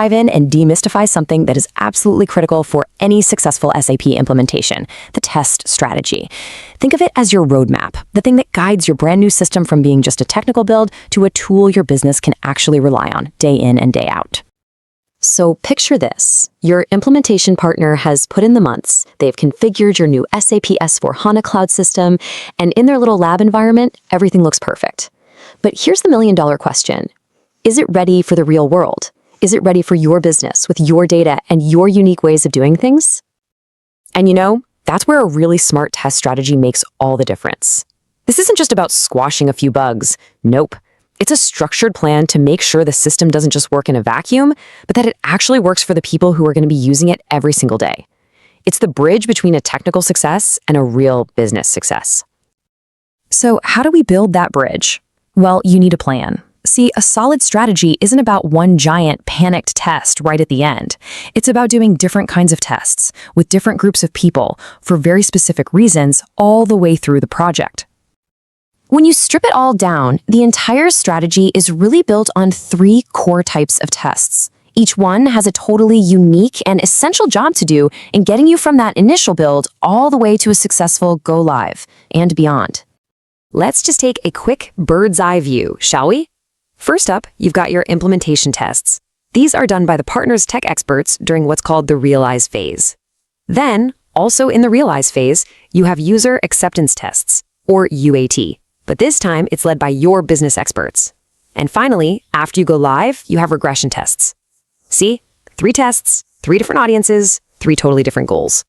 dive in and demystify something that is absolutely critical for any successful SAP implementation, the test strategy. Think of it as your roadmap, the thing that guides your brand new system from being just a technical build to a tool your business can actually rely on day in and day out. So picture this. Your implementation partner has put in the months, they've configured your new SAP S/4HANA cloud system, and in their little lab environment, everything looks perfect. But here's the million-dollar question. Is it ready for the real world? Is it ready for your business with your data and your unique ways of doing things? And you know, that's where a really smart test strategy makes all the difference. This isn't just about squashing a few bugs. Nope. It's a structured plan to make sure the system doesn't just work in a vacuum, but that it actually works for the people who are going to be using it every single day. It's the bridge between a technical success and a real business success. So how do we build that bridge? Well, you need a plan. See, a solid strategy isn't about one giant panicked test right at the end. It's about doing different kinds of tests with different groups of people for very specific reasons all the way through the project. When you strip it all down, the entire strategy is really built on 3 core types of tests. Each one has a totally unique and essential job to do in getting you from that initial build all the way to a successful go live and beyond. Let's just take a quick bird's eye view, shall we? First up, you've got your implementation tests. These are done by the partner's tech experts during what's called the realize phase. Then, also in the realize phase, you have user acceptance tests, or UAT. But this time, it's led by your business experts. And finally, after you go live, you have regression tests. See? 3 tests, 3 different audiences, 3 totally different goals.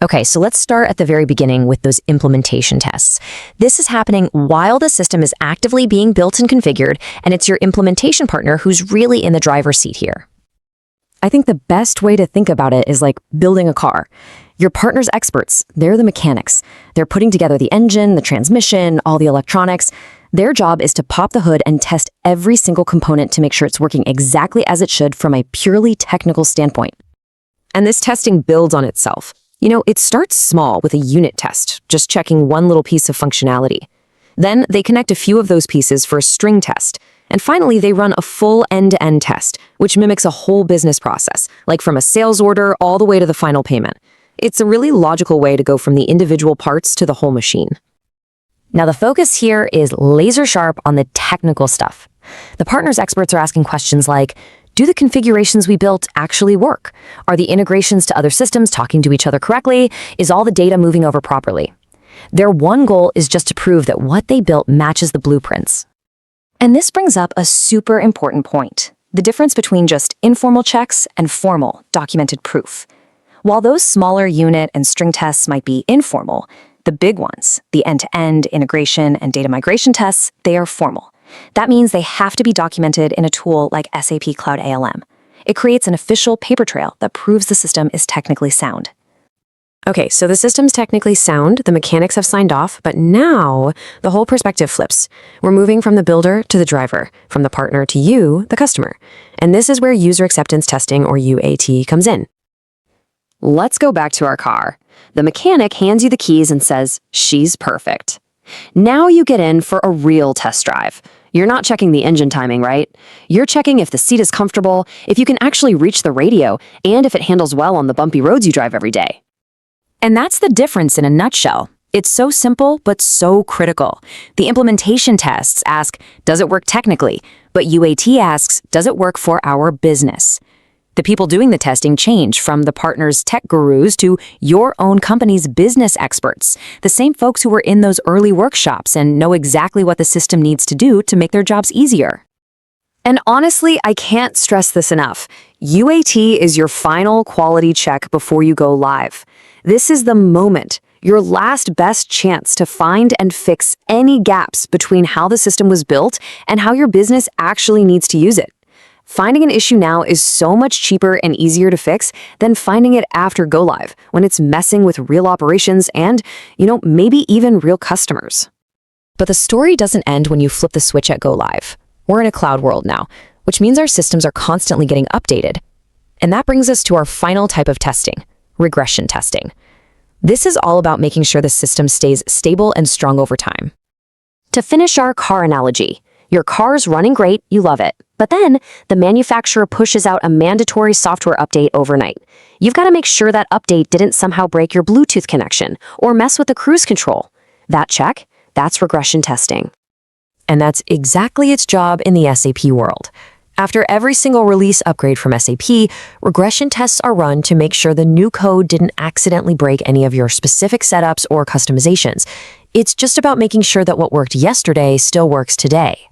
Okay, so let's start at the very beginning with those implementation tests. This is happening while the system is actively being built and configured, and it's your implementation partner who's really in the driver's seat here. I think the best way to think about it is like building a car. Your partner's experts, they're the mechanics. They're putting together the engine, the transmission, all the electronics. Their job is to pop the hood and test every single component to make sure it's working exactly as it should from a purely technical standpoint. And this testing builds on itself. You know, it starts small with a unit test, just checking one little piece of functionality. Then they connect a few of those pieces for a string test. And finally, they run a full end-to-end test, which mimics a whole business process, like from a sales order all the way to the final payment. It's a really logical way to go from the individual parts to the whole machine. Now, the focus here is laser sharp on the technical stuff. The partner's experts are asking questions like, do the configurations we built actually work? Are the integrations to other systems talking to each other correctly? Is all the data moving over properly? Their one goal is just to prove that what they built matches the blueprints. And this brings up a super important point, the difference between just informal checks and formal, documented proof. While those smaller unit and string tests might be informal, the big ones, the end-to-end integration and data migration tests, they are formal. That means they have to be documented in a tool like SAP Cloud ALM. It creates an official paper trail that proves the system is technically sound. Okay, so the system's technically sound, the mechanics have signed off, but now the whole perspective flips. We're moving from the builder to the driver, from the partner to you, the customer. And this is where user acceptance testing, or UAT, comes in. Let's go back to our car. The mechanic hands you the keys and says, she's perfect. Now you get in for a real test drive. You're not checking the engine timing, right? You're checking if the seat is comfortable, if you can actually reach the radio, and if it handles well on the bumpy roads you drive every day. And that's the difference in a nutshell. It's so simple, but so critical. The implementation tests ask, does it work technically? But UAT asks, does it work for our business? The people doing the testing change from the partner's tech gurus to your own company's business experts, the same folks who were in those early workshops and know exactly what the system needs to do to make their jobs easier. And honestly, I can't stress this enough. UAT is your final quality check before you go live. This is the moment, your last best chance to find and fix any gaps between how the system was built and how your business actually needs to use it. Finding an issue now is so much cheaper and easier to fix than finding it after go live, when it's messing with real operations and, maybe even real customers. But the story doesn't end when you flip the switch at go live. We're in a cloud world now, which means our systems are constantly getting updated. And that brings us to our final type of testing, regression testing. This is all about making sure the system stays stable and strong over time. To finish our car analogy, Your car's running great, you love it. But then, the manufacturer pushes out a mandatory software update overnight. You've got to make sure that update didn't somehow break your Bluetooth connection or mess with the cruise control. That check, that's regression testing. And that's exactly its job in the SAP world. After every single release upgrade from SAP, regression tests are run to make sure the new code didn't accidentally break any of your specific setups or customizations. It's just about making sure that what worked yesterday still works today.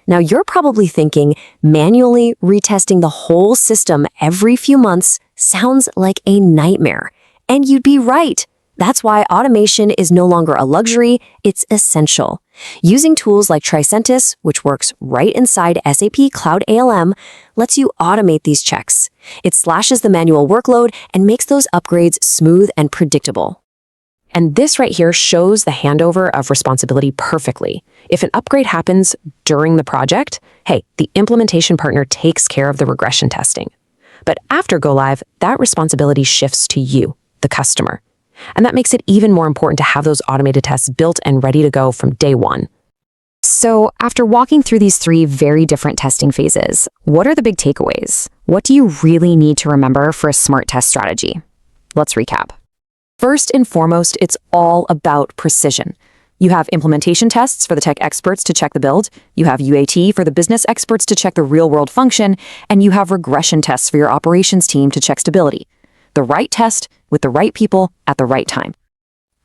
Now, you're probably thinking manually retesting the whole system every few months sounds like a nightmare. And you'd be right. That's why automation is no longer a luxury, it's essential. Using tools like Tricentis, which works right inside SAP Cloud ALM, lets you automate these checks. It slashes the manual workload and makes those upgrades smooth and predictable. And this right here shows the handover of responsibility perfectly. If an upgrade happens during the project, hey, the implementation partner takes care of the regression testing. But after go live, that responsibility shifts to you, the customer. And that makes it even more important to have those automated tests built and ready to go from day one. So after walking through these three very different testing phases, what are the big takeaways? What do you really need to remember for a smart test strategy? Let's recap. First and foremost, it's all about precision. You have implementation tests for the tech experts to check the build, you have UAT for the business experts to check the real-world function, and you have regression tests for your operations team to check stability. The right test with the right people at the right time.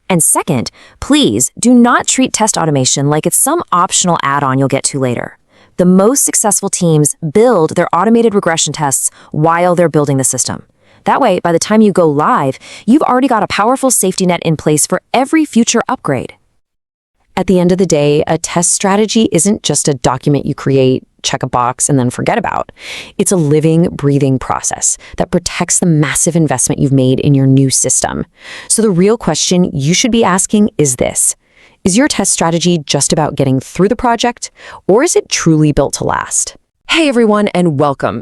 And second, please do not treat test automation like it's some optional add-on you'll get to later. The most successful teams build their automated regression tests while they're building the system. That way, by the time you go live, you've already got a powerful safety net in place for every future upgrade. At the end of the day, a test strategy isn't just a document you create, check a box, and then forget about. It's a living, breathing process that protects the massive investment you've made in your new system. So the real question you should be asking is this: is your test strategy just about getting through the project, or is it truly built to last? Hey everyone, and welcome.